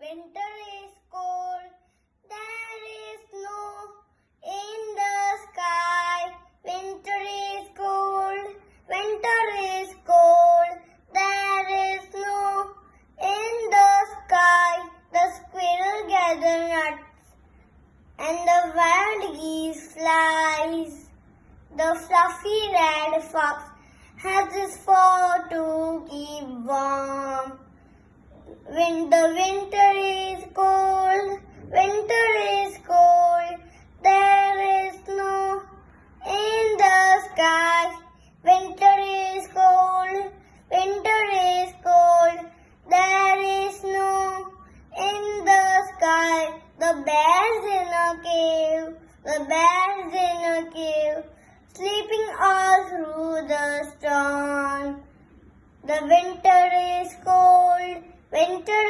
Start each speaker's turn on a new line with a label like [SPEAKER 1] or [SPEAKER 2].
[SPEAKER 1] winter is cold. There is snow in the sky. Winter is cold. Winter is cold. There is snow in the sky. The squirrel gathers nuts and the wild geese flies. The fluffy red fox has his fur to keep warm. The winter is cold. Winter is cold. There is snow in the sky. Winter is cold. Winter is cold. There is snow in the sky. The bears in a cave. The bears in a cave, sleeping all through the storm. The winter is cold. Winter